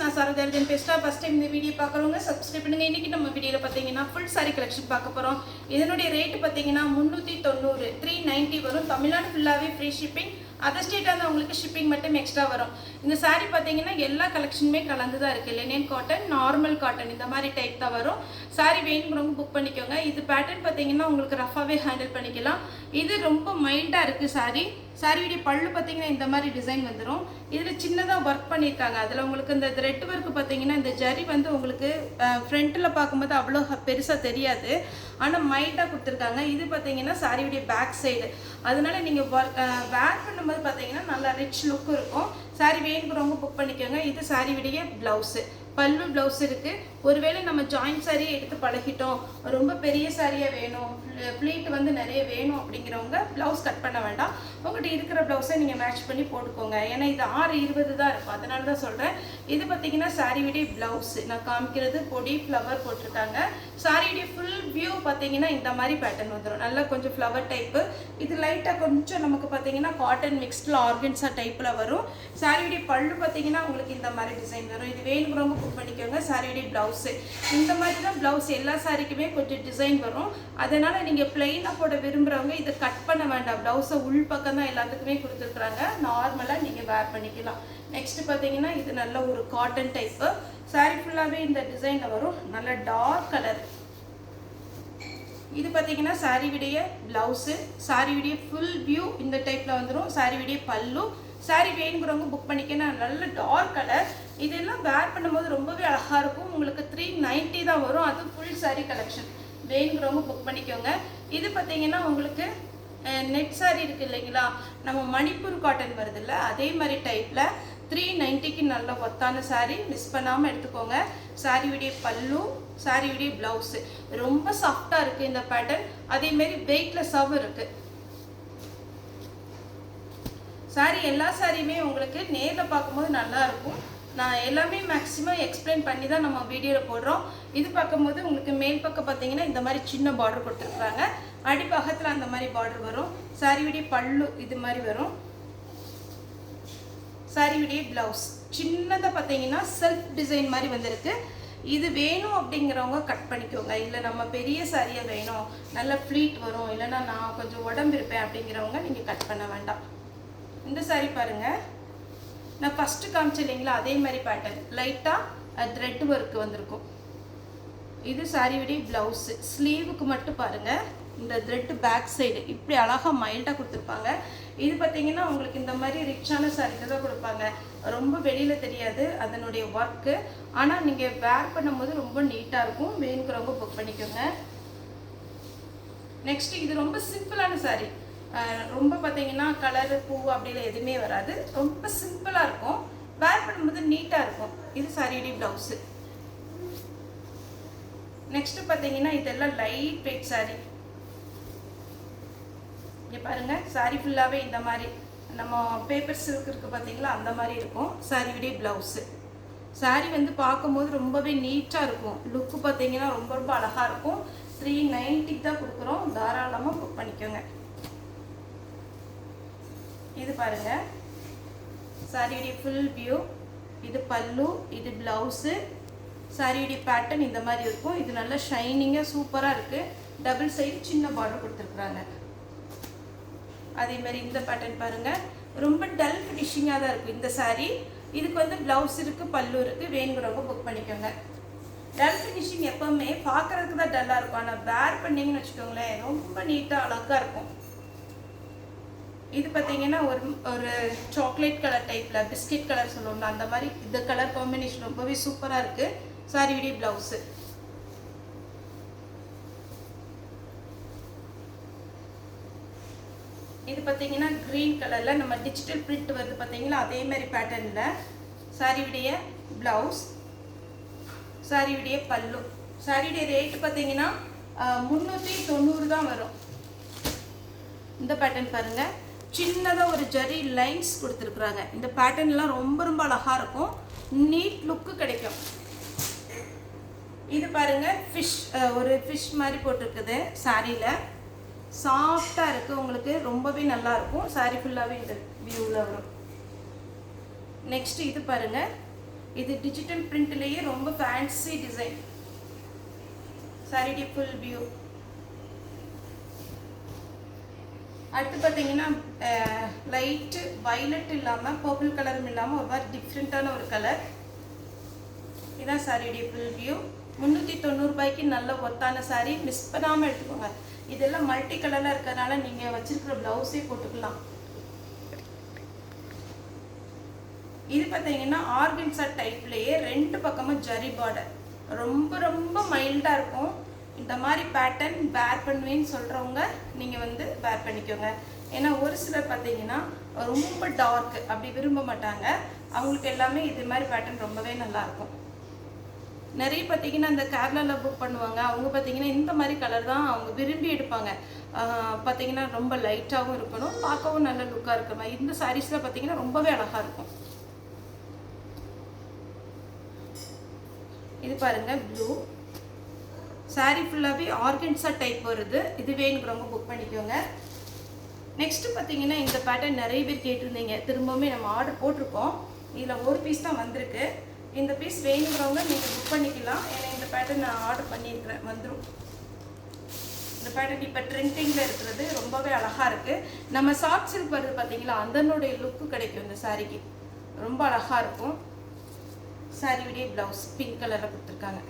நான் சரோஜா பேசுகிறா. First time இந்த வீடியோ பார்க்குறவங்க சப்ஸ்கிரைப் பண்ணுங்க. இன்றைக்கி நம்ம வீடியோவில் பார்த்தீங்கன்னா ஃபுல் சாரி கலெக்ஷன் பார்க்க போகிறோம். இதனுடைய ரேட்டு பார்த்தீங்கன்னா 390 390 வரும். தமிழ்நாடு ஃபுல்லாகவே ஃப்ரீ ஷிப்பிங். அதர் ஸ்டேட்டாக இருந்தால் உங்களுக்கு ஷிப்பிங் மட்டும் எக்ஸ்ட்ரா வரும். இந்த சாரீ பார்த்தீங்கன்னா எல்லா கலெக்ஷனுமே கலந்து தான் இருக்குது. லினன் காட்டன், நார்மல் காட்டன் இந்த மாதிரி டைப் தான் வரும். சாரீ வேணுங்கிறவங்க புக் பண்ணிக்கோங்க. இது பேட்டர்ன் பார்த்தீங்கன்னா உங்களுக்கு ரஃபாகவே ஹேண்டில் பண்ணிக்கலாம். இது ரொம்ப மைல்டாக இருக்குது சாரீ. சாரியுடைய பல்லு பார்த்தீங்கன்னா இந்த மாதிரி டிசைன் வந்துடும். இதில் சின்னதாக ஒர்க் பண்ணியிருக்காங்க. அதில் உங்களுக்கு இந்த த்ரெட் ஒர்க் பார்த்தீங்கன்னா இந்த ஜரி வந்து உங்களுக்கு ஃப்ரண்ட்டில் பார்க்கும்போது அவ்வளோ பெருசாக தெரியாது, ஆனால் மைல்டாக கொடுத்துருக்காங்க. இது பார்த்தீங்கன்னா சாரியுடைய பேக் சைடு, அதனால நீங்கள் வேர் பண்ணும்போது பார்த்தீங்கன்னா நல்லா ரிச் லுக் இருக்கும். சாரீ வேணுங்கிறவங்க புக் பண்ணிக்கோங்க. இது சாரியுடைய ப்ளவுஸு, பல்லு ப்ளவுஸ் இருக்குது. ஒருவேளை நம்ம ஜாயிண்ட் சாரியை எடுத்து பழகிட்டோம், ரொம்ப பெரிய சாரியாக வேணும், ப்ளீட் வந்து நிறைய வேணும் அப்படிங்கிறவங்க ப்ளவுஸ் கட் பண்ண வேண்டாம். உங்கள்கிட்ட இருக்கிற ப்ளவுஸை நீங்கள் மேட்ச் பண்ணி போட்டுக்கோங்க. ஏன்னா இது 620 தான் இருக்கும், அதனால தான் சொல்கிறேன். இது பார்த்தீங்கன்னா சாரியுடைய ப்ளவுஸு நான் காமிக்கிறது. பொடி ஃப்ளவர் போட்டிருக்காங்க. சாரியுடைய ஃபுல் வியூ பார்த்தீங்கன்னா இந்த மாதிரி பேட்டர்ன் வந்துடும். நல்லா கொஞ்சம் ஃப்ளவர் டைப்பு. இது லைட்டாக கொஞ்சம் நமக்கு பார்த்தீங்கன்னா காட்டன் மிக்ஸ்டில் ஆர்கன்ஸா டைப்பில் வரும். சாரியுடைய பல்லு பார்த்தீங்கன்னா உங்களுக்கு இந்த மாதிரி டிசைன் வரும். இது வேணுங்கிறவங்க புக் பண்ணிக்கோங்க. சாரியுடைய ப்ளவுஸு இந்த மாதிரி தான் ப்ளவுஸ் எல்லா சாரிக்குமே கொஞ்சம் டிசைன் வரும். அதனால் நீங்கள் பிளெயினாக போட விரும்புகிறவங்க இதை கட் பண்ண வேண்டாம். ப்ளவுஸை உள் பக்கம் தான் எல்லாத்துக்குமே கொடுத்துருக்குறாங்க. நார்மலாக நீங்கள் வேர் பண்ணிக்கலாம். நெக்ஸ்ட் பார்த்தீங்கன்னா இது நல்ல ஒரு காட்டன் டைப்பு. சாரி ஃபுல்லாகவே இந்த டிசைனில் வரும். நல்ல டார்க் கலர். இது பார்த்தீங்கன்னா சாரியுடைய ப்ளவுஸு, சாரியுடைய ஃபுல் வியூ இந்த டைப்பில் வந்துடும். சாரியுடைய பல்லு. சாரி வேணுங்கிறவங்க புக் பண்ணிக்கணும். நல்ல டார்க் கலர். இதெல்லாம் வேர் பண்ணும்போது ரொம்பவே அழகாக இருக்கும். உங்களுக்கு 390 தான் வரும். அது ஃபுல் சாரி கலெக்ஷன். வேணுங்கிறவங்க புக் பண்ணிக்கோங்க. இது பார்த்தீங்கன்னா உங்களுக்கு நெட் சாரி இருக்குது இல்லைங்களா, நம்ம மணிப்பூர் காட்டன் வருது இல்லை, அதே மாதிரி டைப்பில் 390க்கு நல்ல ஒத்தான சாரீ. மிஸ் பண்ணாமல் எடுத்துக்கோங்க. சாரியுடைய பல்லு, சாரியுடைய ப்ளவுஸு ரொம்ப சாஃப்டாக இருக்குது இந்த பேட்டர்ன். அதேமாரி வெயிட்லெஸ்ஸாகவும் இருக்குது. சாரி எல்லா சாரியுமே உங்களுக்கு நேரில் பார்க்கும்போது நல்லாயிருக்கும். நான் எல்லாமே மேக்ஸிமம் எக்ஸ்பிளைன் பண்ணி தான் நம்ம வீடியோவில் போடுறோம். இது பார்க்கும்போது உங்களுக்கு மேல் பக்கம் பார்த்தீங்கன்னா இந்த மாதிரி சின்ன பார்டர் கொடுத்துருக்குறாங்க. அடிப்பாகத்தில் அந்த மாதிரி பார்டர் வரும். சாரியுடைய பல்லு இது மாதிரி வரும். சாரியுடைய ப்ளவுஸ் சின்னதாக பார்த்தீங்கன்னா செல்ஃப் டிசைன் மாதிரி வந்திருக்கு. இது வேணும் அப்படிங்கிறவங்க கட் பண்ணிக்கோங்க. இல்லை நம்ம பெரிய சாரியாக வேணும், நல்ல ஃப்ளீட் வரும், இல்லைன்னா நான் கொஞ்சம் உடம்பு இருப்பேன் அப்படிங்கிறவங்க நீங்கள் கட் பண்ண வேண்டாம். இந்த சாரி பாருங்கள், நான் ஃபஸ்ட்டு காமிச்சேன் இல்லைங்களா, அதே மாதிரி பேட்டர்ன் லைட்டாக த்ரெட் ஒர்க் வந்திருக்கும். இது சாரியுடைய ப்ளவுஸு. ஸ்லீவுக்கு மட்டும் பாருங்கள் இந்த த்ரெட் பேக் சைடு இப்படி அழகாக மைல்டாக கொடுத்துருப்பாங்க. இது பார்த்தீங்கன்னா உங்களுக்கு இந்த மாதிரி ரிச்சான சாரிக்கு தான் கொடுப்பாங்க. ரொம்ப வெளியில் தெரியாது அதனுடைய ஒர்க்கு, ஆனால் நீங்கள் வேர் பண்ணும்போது ரொம்ப நீட்டாக இருக்கும். வேணுங்கிறவங்க புக் பண்ணிக்கோங்க. நெக்ஸ்ட்டு இது ரொம்ப சிம்பிளான சாரி. ரொம்ப பார்த்தீங்கன்னா கலரு பூ அப்படிலாம் எதுவுமே வராது. ரொம்ப சிம்பிளாக இருக்கும். வேர் பண்ணும்போது நீட்டாக இருக்கும். இது சாரியுடைய ப்ளவுஸு. நெக்ஸ்ட்டு பார்த்தீங்கன்னா இதெல்லாம் லைட் வெயிட் சாரி. இங்கே பாருங்கள், சாரி ஃபுல்லாகவே இந்த மாதிரி நம்ம பேப்பர் சில்க் இருக்குது பார்த்தீங்களா, அந்த மாதிரி இருக்கும். சாரியுடைய ப்ளவுஸு. சாரி வந்து பார்க்கும்போது ரொம்பவே நீட்டாக இருக்கும். லுக்கு பார்த்தீங்கன்னா ரொம்ப ரொம்ப அழகாக இருக்கும். 390 தான் கொடுக்குறோம். தாராளமாக புக் பண்ணிக்கோங்க. இது பாருங்கள் சாரியுடைய ஃபுல் வியூ. இது பல்லு, இது ப்ளவுஸு. சாரியுடைய பேட்டர்ன் இந்த மாதிரி இருக்கும். இது நல்லா ஷைனிங்காக சூப்பராக இருக்குது. டபுள் சைடு சின்ன பார்டர் கொடுத்துருக்குறாங்க. அதேமாதிரி இந்த பேட்டர்ன் பாருங்கள், ரொம்ப டல் ஃபினிஷிங்காக தான் இருக்கும் இந்த சாரீ. இதுக்கு வந்து ப்ளவுஸ் இருக்குது, பல்லு இருக்குது. வேணுங்கிறவங்க புக் பண்ணிக்கோங்க. டல் ஃபினிஷிங் எப்போவுமே பார்க்குறதுக்கு தான் டல்லாக இருக்கும், ஆனால் வேர் பண்ணிங்கன்னு வச்சுக்கோங்களேன் ரொம்ப நீட்டாக அழகாக இருக்கும். இது பார்த்தீங்கன்னா ஒரு சாக்லேட் கலர் டைப்பில் பிஸ்கெட் கலர் சொல்லுவோம்ல, அந்த மாதிரி இந்த கலர் காம்பினேஷன் ரொம்பவே சூப்பராக இருக்குது. சாரியுடைய ப்ளவுஸு. இது பார்த்தீங்கன்னா க்ரீன் கலரில் நம்ம டிஜிட்டல் பிரிண்ட் வருது பார்த்தீங்களா, அதே மாதிரி பேட்டர்னில் சாரியுடைய ப்ளவுஸ், சாரியுடைய பல்லு. சாரியுடைய ரேட்டு பார்த்தீங்கன்னா 390 தான் வரும். இந்த பேட்டர்ன் பாருங்கள், சின்னதாக ஒரு ஜரி லைன்ஸ் கொடுத்துருக்குறாங்க. இந்த பேட்டர்ன்லாம் ரொம்ப ரொம்ப அழகாக இருக்கும். நீட் லுக்கு கிடைக்கும். இது பாருங்கள் ஒரு ஃபிஷ் மாதிரி போட்டிருக்குது. சாரியில் சாஃப்டாக இருக்குது. உங்களுக்கு ரொம்பவே நல்லாயிருக்கும். சாரி ஃபுல்லாகவே இந்த வியூவில் வரும். நெக்ஸ்ட்டு இது பாருங்கள், இது டிஜிட்டல் பிரிண்ட்லேயே ரொம்ப ஃபேன்சி டிசைன். சாரியுடைய ஃபுல் வியூ. அடுத்து பார்த்தீங்கன்னா லைட்டு வயலட் இல்லாமல் பர்பிள் கலரும் இல்லாமல் ஒரு மாதிரி டிஃப்ரெண்ட்டான ஒரு கலர். இதுதான் சாரியுடைய ஃபுல் வியூ. 390 ரூபாய்க்கு நல்ல ஒத்தான சாரி, மிஸ் பண்ணாமல் எடுத்துக்கோங்க. இதெல்லாம் மல்டி கலரில் இருக்கிறதுனால நீங்கள் வச்சிருக்கிற ப்ளவுஸே போட்டுக்கலாம். இது பார்த்தீங்கன்னா ஆர்கன்சா டைப்லேயே 2 பக்கமும் ஜரி பார்டர், ரொம்ப ரொம்ப மைல்டாக இருக்கும். இந்த மாதிரி பேட்டர்ன் வேர் பண்ணுவேன்னு சொல்கிறவங்க நீங்கள் வந்து வேர் பண்ணிக்கோங்க. ஏன்னா ஒரு சிலர் பார்த்தீங்கன்னா ரொம்ப டார்க் அப்படி விரும்ப மாட்டாங்க. அவங்களுக்கு எல்லாமே இது மாதிரி பேட்டர்ன் ரொம்பவே நல்லாயிருக்கும். நிறைய பார்த்தீங்கன்னா இந்த கேரளாவில் புக் பண்ணுவாங்க. அவங்க பார்த்தீங்கன்னா இந்த மாதிரி கலர் தான் அவங்க விரும்பி எடுப்பாங்க. பார்த்தீங்கன்னா ரொம்ப லைட்டாகவும் இருக்கணும், பார்க்கவும் நல்ல லுக்காக இருக்கணும். இந்த சாரீஸில் பார்த்தீங்கன்னா ரொம்பவே அழகாக இருக்கும். இது பாருங்கள் ப்ளூ சாரீ ஃபுல்லாகவே ஆர்கன்சா டைப் வருது. இது வேணுங்கிறவங்க புக் பண்ணிக்கோங்க. நெக்ஸ்ட்டு பார்த்தீங்கன்னா இந்த பேட்டர்ன் நிறைய பேர் கேட்டிருந்தீங்க, திரும்பவுமே நம்ம ஆர்டர் போட்டிருக்கோம். இதில் ஒரு பீஸ் தான் வந்திருக்கு. இந்த பீஸ் வேணுங்கிறவங்க நீங்கள் புக் பண்ணிக்கலாம். ஏன்னா இந்த பேட்டர்ன் நான் ஆர்டர் பண்ணியிருக்கிறேன், வந்துடும். இந்த பேட்டர்ன் இப்போ ட்ரெண்டிங்கில் இருக்கிறது ரொம்பவே அழகாக இருக்குது. நம்ம சாஃப்ட் சில்க் வருது பார்த்தீங்களா, அதனுடைய லுக்கு கிடைக்கும் இந்த சாரீக்கு, ரொம்ப அழகாக இருக்கும். சாரியுடைய ப்ளவுஸ் பிங்க் கலரில் கொடுத்துருக்காங்க.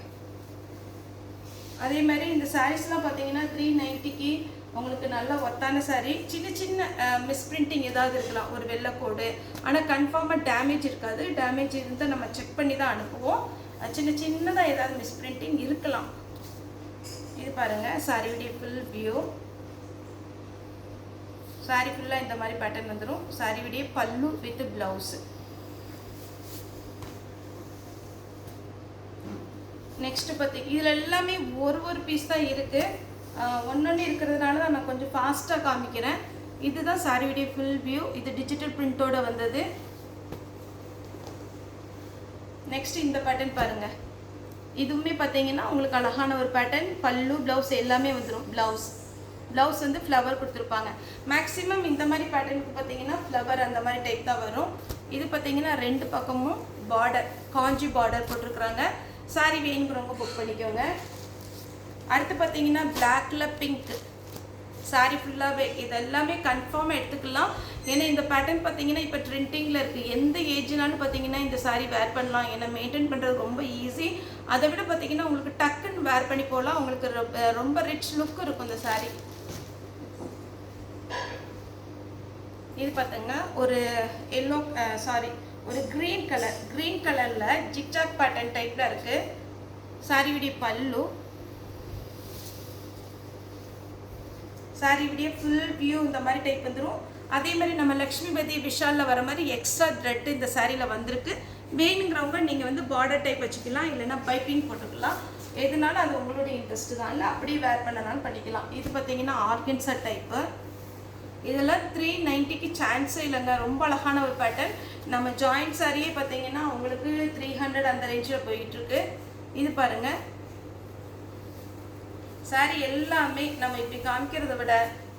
அதே மாதிரி இந்த சாரீஸ்லாம் பார்த்தீங்கன்னா 390க்கு உங்களுக்கு நல்ல ஒத்தான சாரீ. சின்ன சின்ன மிஸ்பிரிண்டிங் ஏதாவது இருக்கலாம், ஒரு வெள்ளைக்கோடு, ஆனால் கன்ஃபார்மாக டேமேஜ் இருக்காது. டேமேஜ் இருந்தால் நம்ம செக் பண்ணி தான் அனுப்புவோம். சின்ன சின்னதாக ஏதாவது மிஸ்பிரிண்டிங் இருக்கலாம். இது பாருங்கள் சாரியுடைய ஃபுல் வியூ. சாரீ ஃபுல்லாக இந்த மாதிரி பேட்டர்ன் வந்துடும். சாரியுடைய பல்லு வித் ப்ளவுஸு. நெக்ஸ்ட்டு பார்த்தீங்க இதில் எல்லாமே ஒரு பீஸ் தான் இருக்குது. ஒன்று இருக்கிறதுனால தான் நான் கொஞ்சம் ஃபாஸ்ட்டாக காமிக்கிறேன். இதுதான் சாரியுடைய ஃபுல் வியூ. இது டிஜிட்டல் பிரிண்டோடு வந்தது. நெக்ஸ்ட் இந்த பேட்டர்ன் பாருங்கள். இதுவுமே பார்த்தீங்கன்னா உங்களுக்கு அழகான ஒரு பேட்டர்ன். பல்லு ப்ளவுஸ் எல்லாமே வந்துடும். ப்ளவுஸ் வந்து ஃப்ளவர் கொடுத்துருப்பாங்க. மேக்ஸிமம் இந்த மாதிரி பேட்டர்னுக்கு பார்த்தீங்கன்னா ஃப்ளவர் அந்த மாதிரி டைப் தான் வரும். இது பார்த்தீங்கன்னா 2 பக்கமும் பார்டர், காஞ்சி பார்டர் போட்டிருக்குறாங்க. சாரி வேணுங்கிறவங்க புக் பண்ணிக்கோங்க. அடுத்து பார்த்தீங்கன்னா பிளாக்ல பிங்க் சாரி ஃபுல்லாகவே இது எல்லாமே கன்ஃபார்மாக எடுத்துக்கலாம். ஏன்னா இந்த பேட்டர்ன் பார்த்தீங்கன்னா இப்போ ட்ரெண்டிங்கில் இருக்குது. எந்த ஏஜ்னாலும் பார்த்தீங்கன்னா இந்த சாரி வேர் பண்ணலாம். ஏன்னா மெயின்டைன் பண்ணுறது ரொம்ப ஈஸி. அதை விட பார்த்தீங்கன்னா உங்களுக்கு டக்குன்னு வேர் பண்ணி போகலாம். உங்களுக்கு ரொம்ப ரிச் லுக் இருக்கும் இந்த சாரி. இது பார்த்தீங்கன்னா ஒரு எல்லோ ஒரு க்ரீன் கலரில் ஜிக்ஜாக் பேட்டர்ன் டைப்பில் இருக்குது. சாரியுடைய பல்லு. சாரியுடைய ஃபுல் வியூ இந்த மாதிரி டைப் வந்துடும். அதே மாதிரி நம்ம லக்ஷ்மிபதி விஷாலில் வர மாதிரி எக்ஸ்ட்ரா த்ரெட் இந்த சாரியில் வந்திருக்கு. வேணுங்கிறவங்க நீங்கள் வந்து பார்டர் டைப் வச்சுக்கலாம், இல்லைன்னா பைப்பிங் போட்டுக்கலாம். எதுனாலும் அது உங்களுடைய இன்ட்ரெஸ்ட்டு தான், இல்லை அப்படியே வேர் பண்ணனாலும் பண்ணிக்கலாம். இது பார்த்தீங்கன்னா ஆர்கன்சா டைப்பு. இதெல்லாம் 390க்கு சான்ஸே இல்லைங்க. ரொம்ப அழகான ஒரு பேட்டர்ன். நம்ம ஜாயிண்ட் சாரியே பார்த்தீங்கன்னா உங்களுக்கு 300 அந்த ரேஞ்சில் போயிட்டுருக்கு. இது பாருங்கள் சாரி எல்லாமே நம்ம இப்படி காமிக்கிறத விட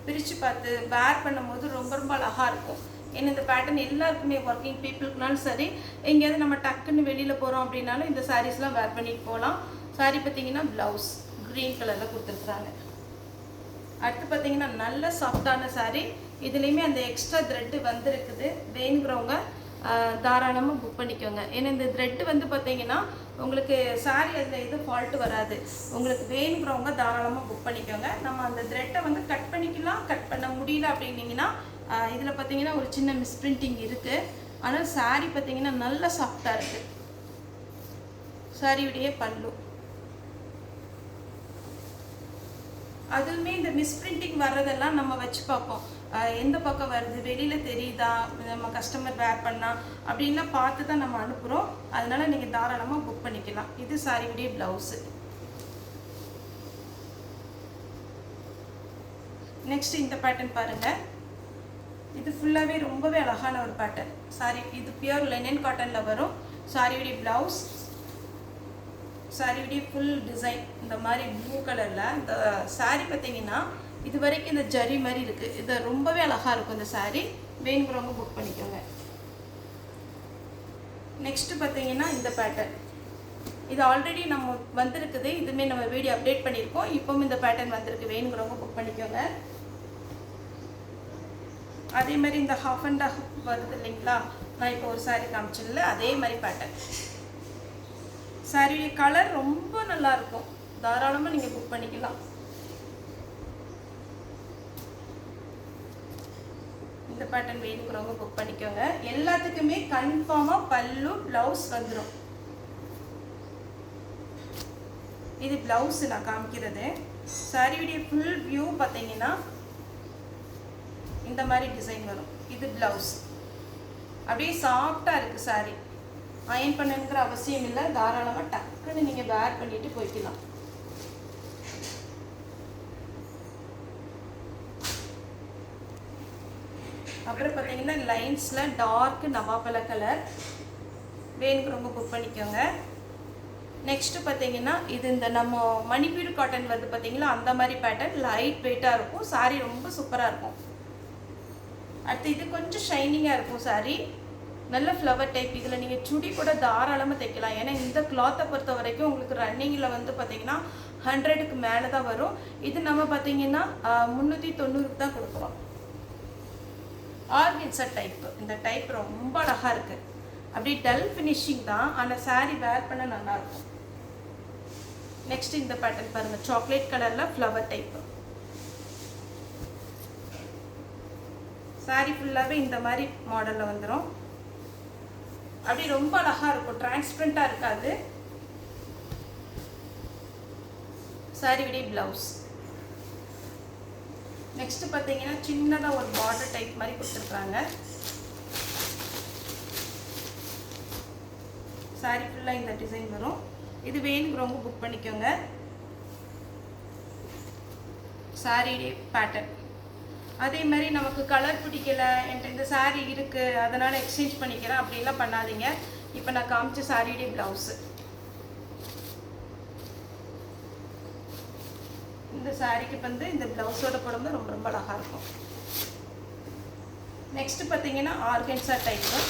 பிரித்து பார்த்து வேர் பண்ணும்போது ரொம்ப ரொம்ப அழகாக இருக்கும். ஏன்னா இந்த பேட்டர்ன் எல்லாருக்குமே ஒர்க்கிங் பீப்புளுக்குனாலும் சரி, எங்கேயாவது நம்ம டக்குன்னு வெளியில் போகிறோம் அப்படின்னாலும் இந்த சாரீஸ்லாம் வேர் பண்ணிட்டு போகலாம். சாரி பார்த்தீங்கன்னா ப்ளவுஸ் க்ரீன் கலரில் கொடுத்துருக்குறாங்க. அடுத்து பார்த்தீங்கன்னா நல்ல சாஃப்டான சாரீ. இதுலேயுமே அந்த எக்ஸ்ட்ரா த்ரெட்டு வந்துருக்குது. வேணுங்கிறவங்க தாராளமாக புக் பண்ணிக்கோங்க. ஏன்னா இந்த த்ரெட்டு வந்து பார்த்தீங்கன்னா உங்களுக்கு சாரீ அதில் எதுவும் ஃபால்ட்டு வராது. உங்களுக்கு வேணுங்கிறவங்க தாராளமாக புக் பண்ணிக்கோங்க. நம்ம அந்த த்ரெட்டை வந்து கட் பண்ணிக்கலாம். கட் பண்ண முடியல அப்படின்னீங்கன்னா இதில் பார்த்தீங்கன்னா ஒரு சின்ன மிஸ்பிரிண்டிங் இருக்குது. ஆனால் சாரீ பார்த்தீங்கன்னா நல்ல சாஃப்டாக இருக்குது. சாரியுடைய பல்லு. அதுவுமே இந்த மிஸ்பிரிண்டிங் வர்றதெல்லாம் நம்ம வச்சு பார்ப்போம். எந்த பக்கம் வருது, வெளியில் தெரியுதா, நம்ம கஸ்டமர் வேர் பண்ணால் அப்படின்லாம் பார்த்து தான் நம்ம அனுப்புகிறோம். அதனால் நீங்கள் தாராளமாக புக் பண்ணிக்கலாம். இது சாரியுடைய ப்ளவுஸு. நெக்ஸ்ட் இந்த பேட்டர்ன் பாருங்கள். இது ஃபுல்லாகவே ரொம்பவே அழகான ஒரு பேட்டர்ன். சாரி இது பியூர் லினன் காட்டனில் வரும். சாரியுடைய ப்ளவுஸ். சாரியுடைய ஃபுல் டிசைன் இந்த மாதிரி ப்ளூ கலரில். இந்த சாரி பார்த்தீங்கன்னா இது வரைக்கும் இந்த ஜரி மாதிரி இருக்குது. இது ரொம்பவே அழகாக இருக்கும் இந்த சாரி. வேணுங்கிறவங்க புக் பண்ணிக்கோங்க. நெக்ஸ்ட்டு பார்த்தீங்கன்னா இந்த பேட்டர்ன், இது ஆல்ரெடி நம்ம வந்திருக்குது, இதுவுமே நம்ம வீடியோ அப்டேட் பண்ணியிருக்கோம். இப்போவும் இந்த பேட்டர்ன் வந்திருக்கு, வேணுங்கிறவங்க புக் பண்ணிக்கோங்க. அதே மாதிரி இந்த ஹாஃப் அண்ட் ஹாஃப் வருது இல்லைங்களா, நான் இப்போ ஒரு சாரீ காமிச்சிடல, அதே மாதிரி பேட்டர்ன். சாரீ கலர் ரொம்ப நல்லாயிருக்கும், தாராளமாக நீங்கள் புக் பண்ணிக்கலாம். இந்த பேட்டர்ன் வேணுங்கிறவங்க புக் பண்ணிக்கோங்க. எல்லாத்துக்குமே கன்ஃபார்மாக பல்லு ப்ளவுஸ் வந்துடும். இது ப்ளவுஸ் நான் காமிக்கிறது. சாரியுடைய ஃபுல் வியூ பார்த்தீங்கன்னா இந்த மாதிரி டிசைன் வரும். இது ப்ளவுஸ், அப்படியே சாஃப்டாக இருக்குது சாரி. அயன் பண்ணுங்கிற அவசியம் இல்லை, தாராளமாக டக்குன்னு நீங்கள் வேர் பண்ணிட்டு போய்க்கலாம். அப்புறம் பார்த்தீங்கன்னா லைன்ஸில் டார்க் நவாப்பழ கலர், வேணுங்கிறவங்க புக் பண்ணிக்கோங்க. நெக்ஸ்ட்டு பார்த்தீங்கன்னா இது இந்த நம்ம மணிப்பூர் காட்டன் வருது பார்த்தீங்களா, அந்த மாதிரி பேட்டர்ன் லைட் வெயிட்டாக இருக்கும். சாரீ ரொம்ப சூப்பராக இருக்கும். அடுத்து இது கொஞ்சம் ஷைனிங்காக இருக்கும் சாரீ, நல்ல ஃப்ளவர் டைப். இதில் நீங்கள் சுடி கூட தாராளமாக தைக்கலாம். ஏன்னா இந்த கிளாத்தை பொறுத்த வரைக்கும் உங்களுக்கு ரன்னிங்கில் வந்து பார்த்தீங்கன்னா 100க்கு மேலே தான் வரும். இது நம்ம பார்த்தீங்கன்னா 390க்கு தான் கொடுக்குறோம். ஆர்கன்சா டைப்பு, இந்த டைப் ரொம்ப அழகாக இருக்குது. அப்படி டல் ஃபினிஷிங் தான், ஆனால் சாரீ வேர் பண்ண நல்லாயிருக்கும். நெக்ஸ்ட் இந்த பேட்டர்ன் பாருங்கள், சாக்லேட் கலரில் ஃப்ளவர் டைப்பு. சாரீ ஃபுல்லாகவே இந்த மாதிரி மாடலில் வந்துடும். அப்படி ரொம்ப அழகாக இருக்கும், டிரான்ஸ்பரண்ட்டாக இருக்காது. சாரீ விட ப்ளவுஸ். நெக்ஸ்ட்டு பார்த்தீங்கன்னா சின்னதாக ஒரு பார்டர் டைப் மாதிரி கொடுத்துருக்குறாங்க. சாரீ ஃபுல்லாக இந்த டிசைன் வரும். இது வேணுங்கிறவங்க புக் பண்ணிக்கோங்க. சாரீ பேட்டர்ன் அதே மாதிரி நமக்கு கலர் பிடிக்கல, என்கிட்ட இந்த சாரீ இருக்குது அதனால் எக்ஸ்சேஞ்ச் பண்ணிக்கிறேன் அப்படிலாம் பண்ணாதீங்க. இப்போ நான் காமிச்ச சாரியுடைய ப்ளவுஸு, இந்த சாரீக்கு வந்து இந்த ப்ளவுஸோட போடும்போது ரொம்ப ரொம்ப அழகாக இருக்கும். நெக்ஸ்ட் பார்த்தீங்கன்னா ஆர்கன்சா டைப்பு,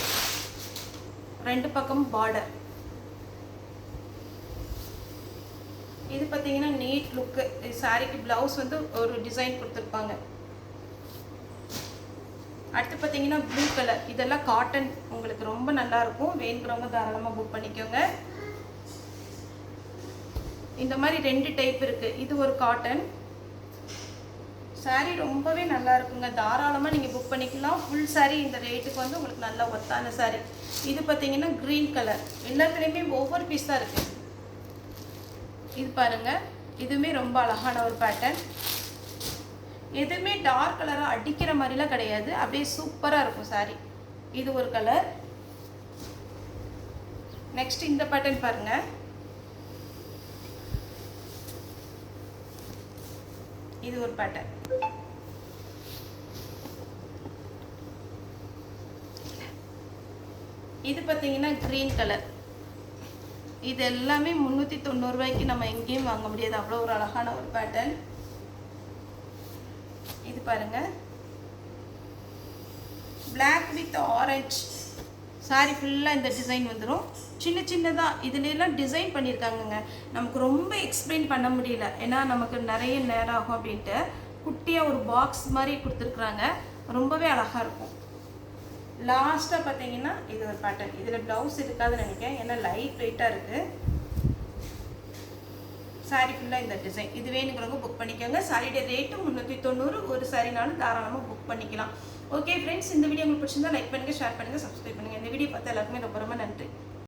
ரெண்டு பக்கமும் பார்டர். இது பார்த்தீங்கன்னா நீட் லுக்கு. சாரீக்கு ப்ளவுஸ் வந்து ஒரு டிசைன் கொடுத்துருப்பாங்க. அடுத்து பார்த்தீங்கன்னா ப்ளூ கலர், இதெல்லாம் காட்டன், உங்களுக்கு ரொம்ப நல்லாயிருக்கும். வேணுங்கிறவங்க தாராளமாக புக் பண்ணிக்கோங்க. இந்த மாதிரி 2 டைப் இருக்குது. இது ஒரு காட்டன் சாரீ, ரொம்பவே நல்லா இருக்குங்க. தாராளமாக நீங்கள் புக் பண்ணிக்கலாம். ஃபுல் சாரீ இந்த ரேட்டுக்கு வந்து உங்களுக்கு நல்லா ஒத்தான சாரீ. இது பார்த்தீங்கன்னா க்ரீன் கலர், எல்லாத்துலேயுமே ஒவ்வொரு பீஸ் தான் இருக்குது. இது பாருங்கள், இதுவுமே ரொம்ப அழகான ஒரு பேட்டர்ன். எதுவுமே டார்க் கலராக அடிக்கிற மாதிரிலாம் கிடையாது, அப்படியே சூப்பராக இருக்கும் சாரீ. இது ஒரு கலர். நெக்ஸ்ட் இந்த பேட்டர்ன் பாருங்கள், இது ஒரு பேட்டர்ன். இது பார்த்தீங்கன்னா க்ரீன் கலர். இது எல்லாமே 390 ரூபாய்க்கு நம்ம எங்கேயும் வாங்க முடியாது, அவ்வளோ ஒரு அழகான ஒரு பேட்டர்ன். இது பாருங்க, Black with orange சாரி ஃபுல்லாக இந்த டிசைன் வந்துடும். சின்ன சின்னதாக இதுலாம் டிசைன் பண்ணியிருக்காங்கங்க. நமக்கு ரொம்ப எக்ஸ்பிளைன் பண்ண முடியல, ஏன்னா நமக்கு நிறைய நேரம் ஆகும் அப்படின்ட்டு குட்டியாக ஒரு பாக்ஸ் மாதிரி கொடுத்துருக்குறாங்க. ரொம்பவே அழகாக இருக்கும். லாஸ்ட்டாக பார்த்தீங்கன்னா இது ஒரு பேட்டர்ன். இதில் ப்ளவுஸ் இருக்காதுன்னு நினைக்கிறேன், ஏன்னா லைட் வெயிட்டாக இருக்குது. சாரீ ஃபுல்லாக இந்த டிசைன். இது வேணுங்கிறவங்க புக் பண்ணிக்கோங்க. சாரியோட ரேட்டு 390. ஒரு சாரினாலும் தாராளமாக புக் பண்ணிக்கலாம். ஓகே ஃப்ரெண்ட்ஸ், இந்த வீடியோ உங்களுக்கு பிடிச்சிருந்தா லைக் பண்ணுங்கள், ஷேர் பண்ணுங்கள், சப்ஸ்கிரைப் பண்ணுங்கள். இந்த வீடியோ பார்த்து எல்லாருக்குமே ரொம்ப ரொம்ப நன்றி.